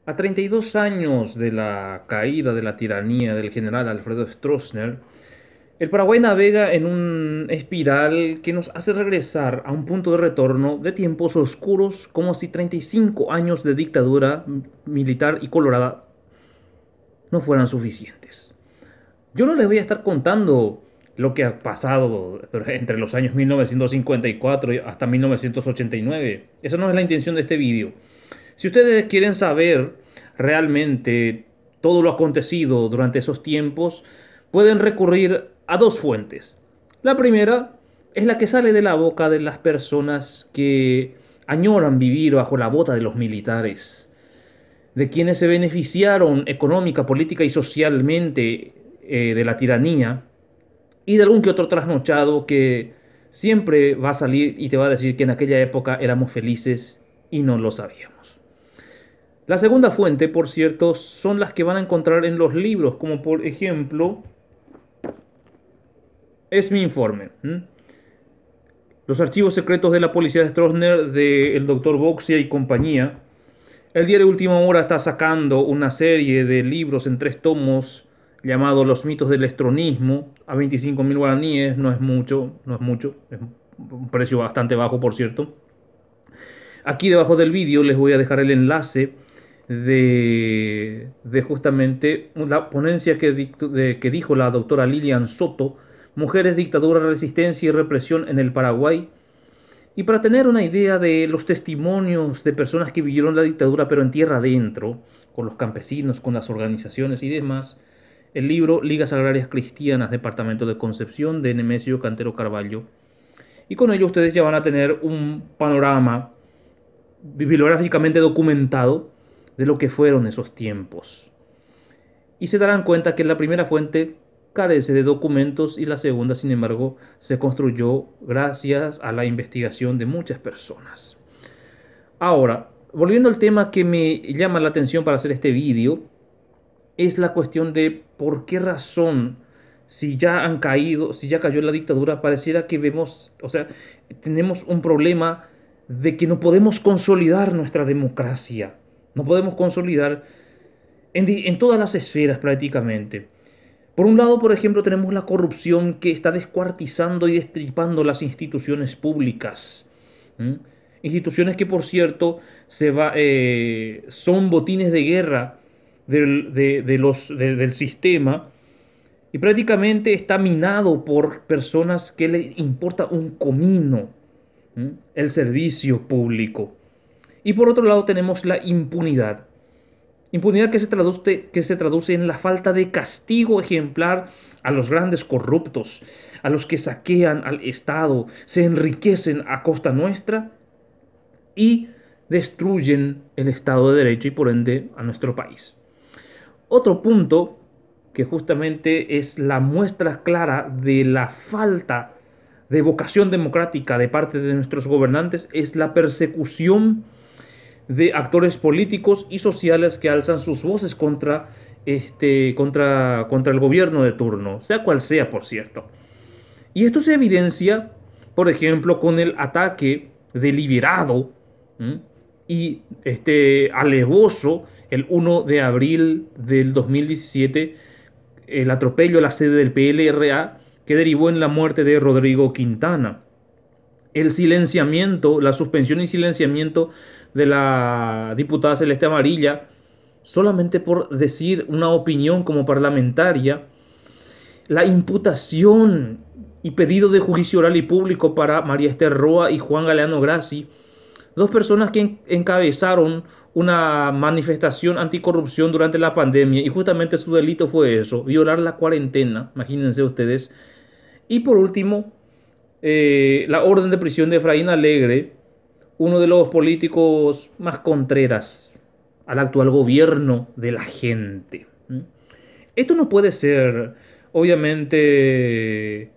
A 32 años de la caída de la tiranía del general Alfredo Stroessner, el Paraguay navega en un espiral que nos hace regresar a un punto de retorno de tiempos oscuros, como si 35 años de dictadura militar y colorada no fueran suficientes. Yo no les voy a estar contando lo que ha pasado entre los años 1954 hasta 1989. Esa no es la intención de este vídeo. Si ustedes quieren saber realmente todo lo acontecido durante esos tiempos, pueden recurrir a dos fuentes. La primera es la que sale de la boca de las personas que añoran vivir bajo la bota de los militares, de quienes se beneficiaron económica, política y socialmente de la tiranía, y de algún que otro trasnochado que siempre va a salir y te va a decir que en aquella época éramos felices y no lo sabíamos. La segunda fuente, por cierto, son las que van a encontrar en los libros, como por ejemplo, es mi informe. Los archivos secretos de la policía de Stroessner, del doctor Boxia y compañía. El diario Última Hora está sacando una serie de libros en 3 tomos llamado Los mitos del estronismo, a 25.000 guaraníes. No es mucho, no es mucho, es un precio bastante bajo, por cierto. Aquí debajo del vídeo les voy a dejar el enlace de justamente la ponencia que dijo la doctora Lilian Soto, Mujeres, Dictadura, Resistencia y Represión en el Paraguay. Y para tener una idea de los testimonios de personas que vivieron la dictadura, pero en tierra adentro, con los campesinos, con las organizaciones y demás, el libro Ligas Agrarias Cristianas, Departamento de Concepción, de Nemesio Cantero Carballo. Y con ello ustedes ya van a tener un panorama bibliográficamente documentado de lo que fueron esos tiempos. Y se darán cuenta que la primera fuente carece de documentos y la segunda, sin embargo, se construyó gracias a la investigación de muchas personas. Ahora, volviendo al tema que me llama la atención para hacer este vídeo, es la cuestión de por qué razón, si ya han caído, si ya cayó la dictadura, pareciera que vemos, o sea, tenemos un problema de que no podemos consolidar nuestra democracia. No podemos consolidar en todas las esferas prácticamente. Por un lado, por ejemplo, tenemos la corrupción que está descuartizando y destripando las instituciones públicas. ¿Mm? Instituciones que, por cierto, son botines de guerra del sistema y prácticamente está minado por personas que les importa un comino. ¿Mm? El servicio público. Y por otro lado tenemos la impunidad. Impunidad que se traduce en la falta de castigo ejemplar a los grandes corruptos, a los que saquean al Estado, se enriquecen a costa nuestra y destruyen el Estado de Derecho y por ende a nuestro país. Otro punto que justamente es la muestra clara de la falta de vocación democrática de parte de nuestros gobernantes es la persecución de actores políticos y sociales que alzan sus voces contra el gobierno de turno, sea cual sea, por cierto. Y esto se evidencia, por ejemplo, con el ataque deliberado, ¿m? y alevoso el 1 de abril del 2017, el atropello a la sede del PLRA que derivó en la muerte de Rodrigo Quintana. El silenciamiento, la suspensión y silenciamiento de la diputada Celeste Amarilla, solamente por decir una opinión como parlamentaria, la imputación y pedido de juicio oral y público para María Esther Roa y Juan Galeano Grassi, dos personas que encabezaron una manifestación anticorrupción durante la pandemia y justamente su delito fue eso, violar la cuarentena, imagínense ustedes. Y por último, la orden de prisión de Efraín Alegre, uno de los políticos más contreras al actual gobierno de la gente. Esto no puede ser, obviamente,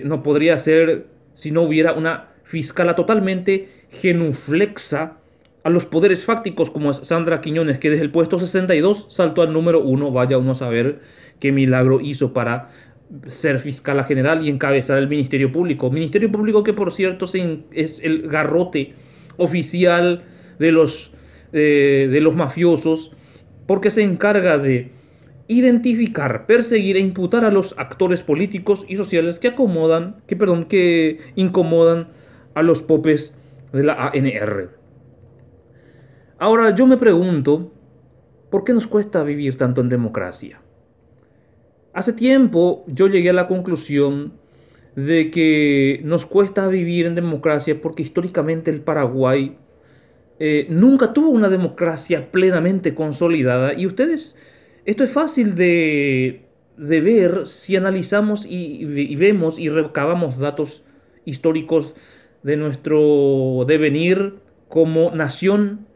no podría ser si no hubiera una fiscala totalmente genuflexa a los poderes fácticos como es Sandra Quiñones, que desde el puesto 62 saltó al número 1. Vaya uno a saber qué milagro hizo para ser fiscala general y encabezar el Ministerio Público. Ministerio Público que, por cierto, es el garrote oficial de los de los mafiosos, porque se encarga de identificar, perseguir e imputar a los actores políticos y sociales que que incomodan a los popes de la ANR. Ahora yo me pregunto, ¿por qué nos cuesta vivir tanto en democracia? Hace tiempo yo llegué a la conclusión de que nos cuesta vivir en democracia porque históricamente el Paraguay nunca tuvo una democracia plenamente consolidada y esto es fácil de ver si analizamos y vemos y recabamos datos históricos de nuestro devenir como nación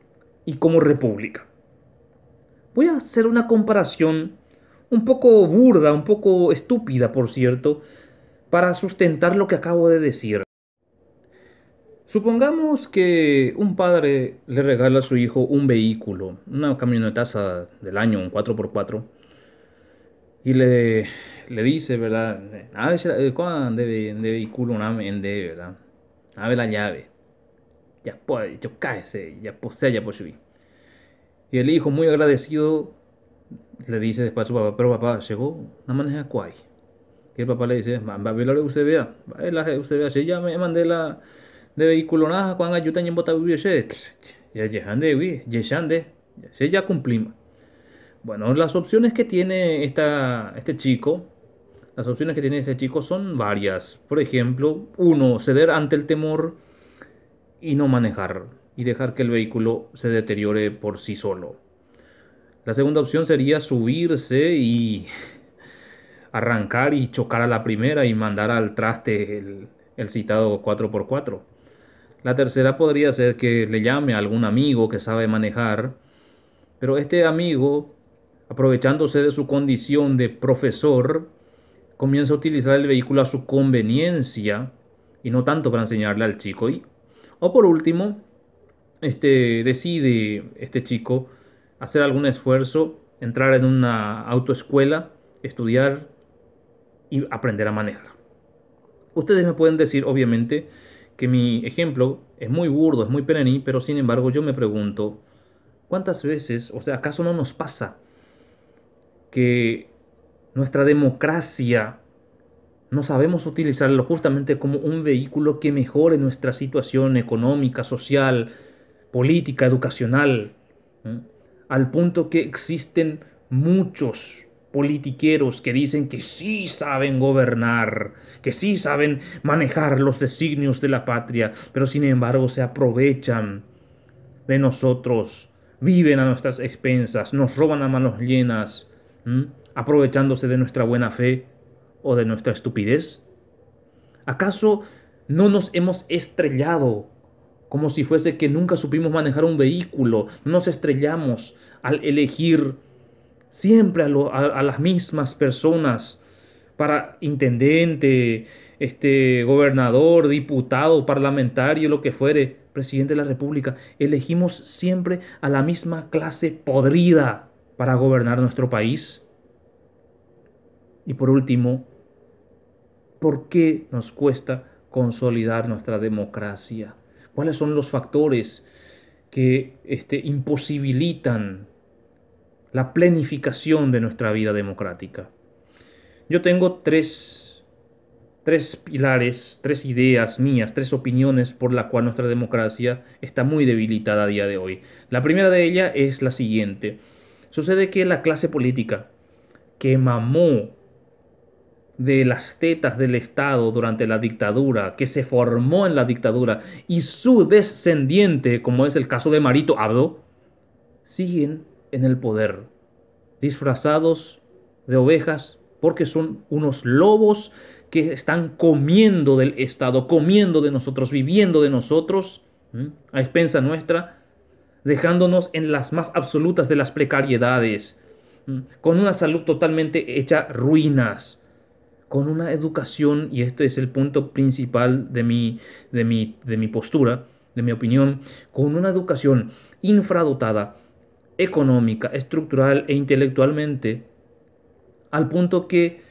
y como república. Voy a hacer una comparación un poco burda, un poco estúpida, por cierto, para sustentar lo que acabo de decir. Supongamos que un padre le regala a su hijo un vehículo, una camionetaza del año, un 4x4, y le dice, ¿verdad? A ver, ¿cuándo de vehículo una vende, ¿verdad? A ver la llave. Ya puede, yo cáese, ya posee, ya puede subir. Y el hijo, muy agradecido, le dice después a su papá, pero papá, llegó, no maneja cuay. Y el papá le dice, va a ver la usted vea, va a ver la usted vea, si ya me mandé la de vehículo nada, cuando ayudan en botar ya ya cumplimos. Bueno, las opciones que tiene este chico, las opciones que tiene este chico son varias. Por ejemplo, uno, ceder ante el temor y no manejar y dejar que el vehículo se deteriore por sí solo. La segunda opción sería subirse y arrancar y chocar a la primera y mandar al traste el citado 4x4. La tercera podría ser que le llame a algún amigo que sabe manejar, pero este amigo, aprovechándose de su condición de profesor, comienza a utilizar el vehículo a su conveniencia y no tanto para enseñarle al chico. O por último, decide este chico hacer algún esfuerzo, entrar en una autoescuela, estudiar y aprender a manejar. Ustedes me pueden decir, obviamente, que mi ejemplo es muy burdo, es muy perení, pero sin embargo yo me pregunto, ¿cuántas veces, o sea, acaso no nos pasa que nuestra democracia no sabemos utilizarlo justamente como un vehículo que mejore nuestra situación económica, social, política, educacional, ¿eh? Al punto que existen muchos politiqueros que dicen que sí saben gobernar, que sí saben manejar los designios de la patria, pero sin embargo se aprovechan de nosotros, viven a nuestras expensas, nos roban a manos llenas, ¿m? Aprovechándose de nuestra buena fe o de nuestra estupidez. ¿Acaso no nos hemos estrellado como si fuese que nunca supimos manejar un vehículo? Nos estrellamos al elegir siempre a las mismas personas para intendente, gobernador, diputado, parlamentario, lo que fuere, presidente de la República. Elegimos siempre a la misma clase podrida para gobernar nuestro país. Y por último, ¿por qué nos cuesta consolidar nuestra democracia? ¿Cuáles son los factores que imposibilitan la planificación de nuestra vida democrática? Yo tengo tres pilares, tres ideas mías, tres opiniones por la cual nuestra democracia está muy debilitada a día de hoy. La primera de ellas es la siguiente. Sucede que la clase política que mamó de las tetas del Estado durante la dictadura, que se formó en la dictadura, y su descendiente, como es el caso de Marito Abdo, siguen en el poder, disfrazados de ovejas, porque son unos lobos que están comiendo del Estado, comiendo de nosotros, viviendo de nosotros, a expensa nuestra, dejándonos en las más absolutas de las precariedades, con una salud totalmente hecha ruinas, con una educación, y este es el punto principal de mi postura, de mi opinión, con una educación infradotada, económica, estructural e intelectualmente, al punto que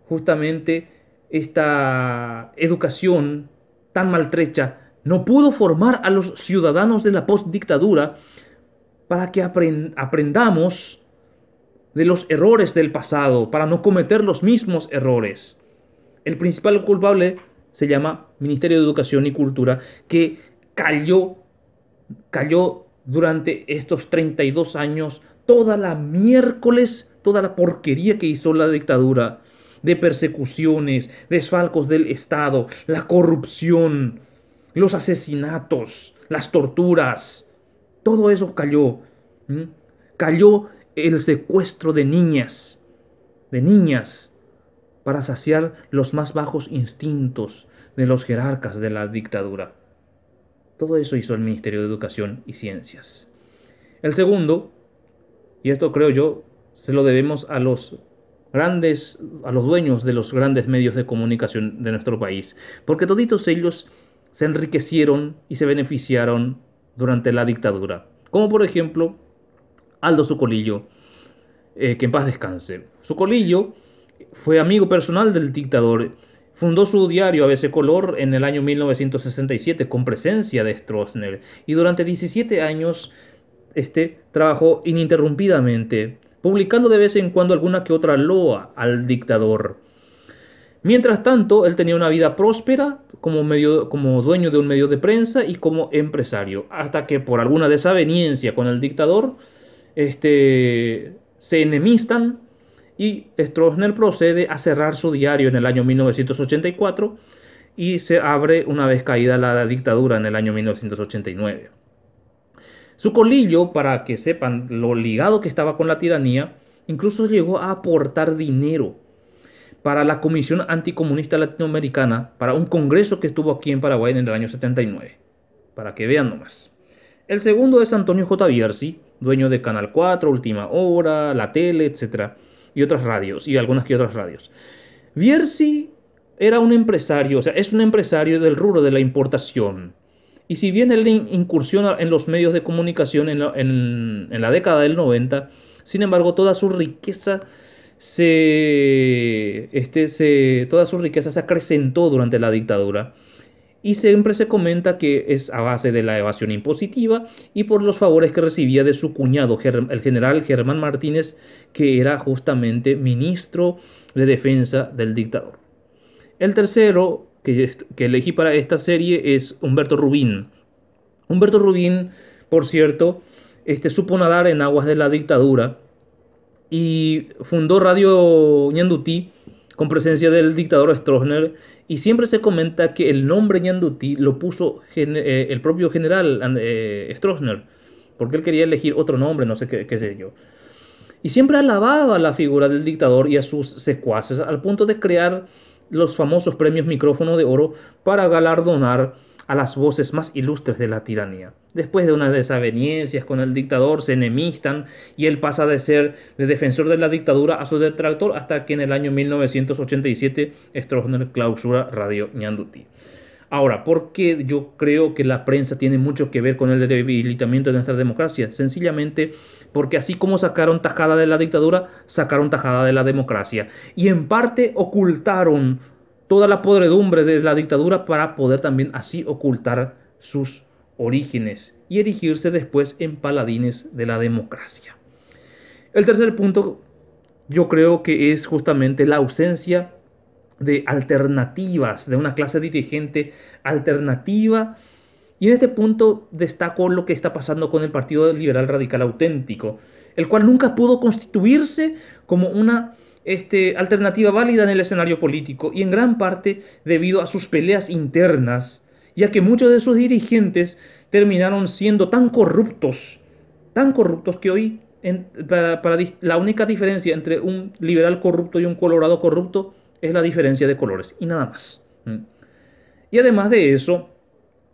justamente esta educación tan maltrecha No pudo formar a los ciudadanos de la postdictadura para que aprendamos de los errores del pasado, para no cometer los mismos errores. El principal culpable se llama Ministerio de Educación y Cultura, que cayó durante estos 32 años toda la miércoles, toda la porquería que hizo la dictadura, de persecuciones, desfalcos del Estado, la corrupción, los asesinatos, las torturas, todo eso cayó. ¿Mm? Cayó el secuestro de niñas, para saciar los más bajos instintos de los jerarcas de la dictadura. Todo eso hizo el Ministerio de Educación y Ciencias. El segundo, y esto creo yo, se lo debemos a los dueños de los grandes medios de comunicación de nuestro país, porque toditos ellos se enriquecieron y se beneficiaron durante la dictadura, como por ejemplo Aldo Socolillo, que en paz descanse. Socolillo fue amigo personal del dictador. Fundó su diario ABC Color en el año 1967 con presencia de Stroessner y durante 17 años trabajó ininterrumpidamente, publicando de vez en cuando alguna que otra loa al dictador. Mientras tanto, él tenía una vida próspera como dueño de un medio de prensa y como empresario, hasta que por alguna desaveniencia con el dictador, se enemistan y Stroessner procede a cerrar su diario en el año 1984 y se abre una vez caída la dictadura en el año 1989. Socolillo, para que sepan lo ligado que estaba con la tiranía, incluso llegó a aportar dinero para la Comisión Anticomunista Latinoamericana, para un congreso que estuvo aquí en Paraguay en el año 79, para que vean nomás. El segundo es Antonio J. Bierzi, dueño de Canal 4, Última Hora, La Tele, etc. Y otras radios, y algunas que otras radios. Bierzi era un empresario, o sea, es un empresario del rubro de la importación. Y si bien él incursiona en los medios de comunicación en la década del 90, sin embargo, toda su riqueza toda su riqueza se acrecentó durante la dictadura. Y siempre se comenta que es a base de la evasión impositiva y por los favores que recibía de su cuñado, el general Germán Martínez, que era justamente ministro de defensa del dictador. El tercero que elegí para esta serie es Humberto Rubín. Humberto Rubín, por cierto, supo nadar en aguas de la dictadura y fundó Radio Ñandutí con presencia del dictador Stroessner, y siempre se comenta que el nombre Ñandutí lo puso el propio general Stroessner, porque él quería elegir otro nombre, no sé qué sé yo. Y siempre alababa la figura del dictador y a sus secuaces, al punto de crear los famosos premios Micrófono de Oro para galardonar a las voces más ilustres de la tiranía. Después de unas desavenencias con el dictador, se enemistan y él pasa de ser de defensor de la dictadura a su detractor, hasta que en el año 1987 Stroessner clausura Radio Ñandutí. Ahora, ¿por qué yo creo que la prensa tiene mucho que ver con el debilitamiento de nuestra democracia? Sencillamente porque así como sacaron tajada de la dictadura, sacaron tajada de la democracia. Y en parte ocultaron toda la podredumbre de la dictadura para poder también así ocultar sus orígenes y erigirse después en paladines de la democracia. El tercer punto yo creo que es justamente la ausencia de alternativas, de una clase dirigente alternativa. Y en este punto destaco lo que está pasando con el Partido Liberal Radical Auténtico, el cual nunca pudo constituirse como una alternativa válida en el escenario político, y en gran parte debido a sus peleas internas, ya que muchos de sus dirigentes terminaron siendo tan corruptos que hoy la única diferencia entre un liberal corrupto y un colorado corrupto es la diferencia de colores y nada más. Y además de eso,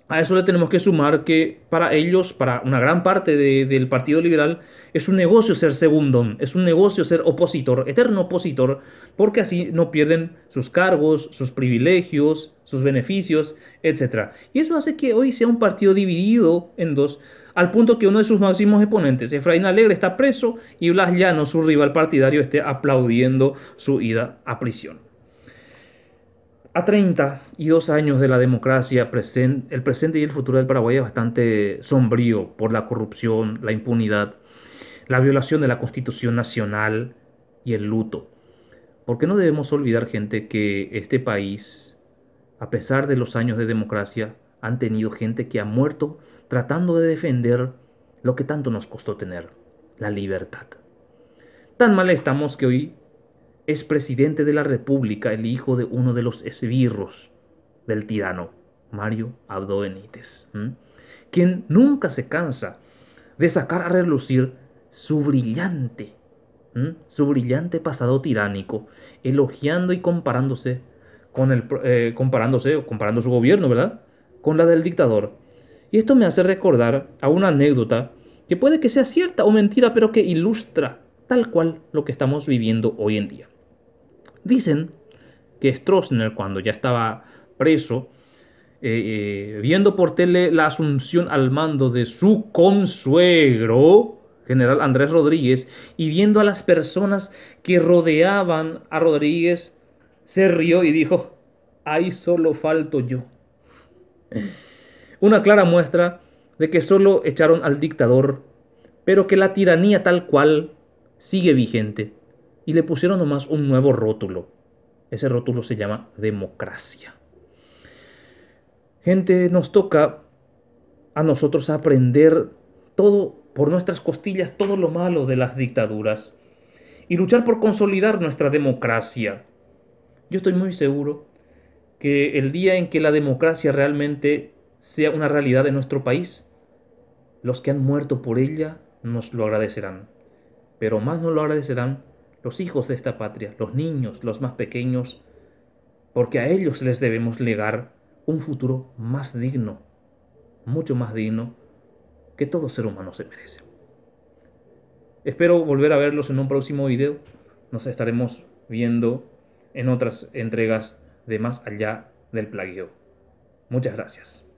a eso le tenemos que sumar que para ellos, para una gran parte del Partido Liberal, es un negocio ser segundón, es un negocio ser opositor, eterno opositor, porque así no pierden sus cargos, sus privilegios, sus beneficios, etc. Y eso hace que hoy sea un partido dividido en dos, al punto que uno de sus máximos exponentes, Efraín Alegre, está preso y Blas Llanos, su rival partidario, esté aplaudiendo su ida a prisión. A 32 años de la democracia, el presente y el futuro del Paraguay es bastante sombrío por la corrupción, la impunidad, la violación de la Constitución Nacional y el luto. Porque no debemos olvidar, gente, que este país, a pesar de los años de democracia, han tenido gente que ha muerto tratando de defender lo que tanto nos costó tener, la libertad. Tan mal estamos que hoy es presidente de la República el hijo de uno de los esbirros del tirano, Mario Abdo Benítez, quien nunca se cansa de sacar a relucir su brillante, su brillante pasado tiránico, elogiando y comparándose con comparando su gobierno, ¿verdad? Con la del dictador. Y esto me hace recordar a una anécdota que puede que sea cierta o mentira, pero que ilustra tal cual lo que estamos viviendo hoy en día. Dicen que Stroessner, cuando ya estaba preso, viendo por tele la asunción al mando de su consuegro, general Andrés Rodríguez, y viendo a las personas que rodeaban a Rodríguez, se rió y dijo: ahí solo falto yo. Una clara muestra de que solo echaron al dictador, pero que la tiranía tal cual sigue vigente, y le pusieron nomás un nuevo rótulo. Ese rótulo se llama democracia. Gente, nos toca a nosotros aprender todo por nuestras costillas, todo lo malo de las dictaduras y luchar por consolidar nuestra democracia. Yo estoy muy seguro que el día en que la democracia realmente sea una realidad en nuestro país, los que han muerto por ella nos lo agradecerán. Pero más nos lo agradecerán los hijos de esta patria, los niños, los más pequeños, porque a ellos les debemos legar un futuro más digno, mucho más digno que todo ser humano se merece. Espero volver a verlos en un próximo video. Nos estaremos viendo en otras entregas de Más allá del plagio. Muchas gracias.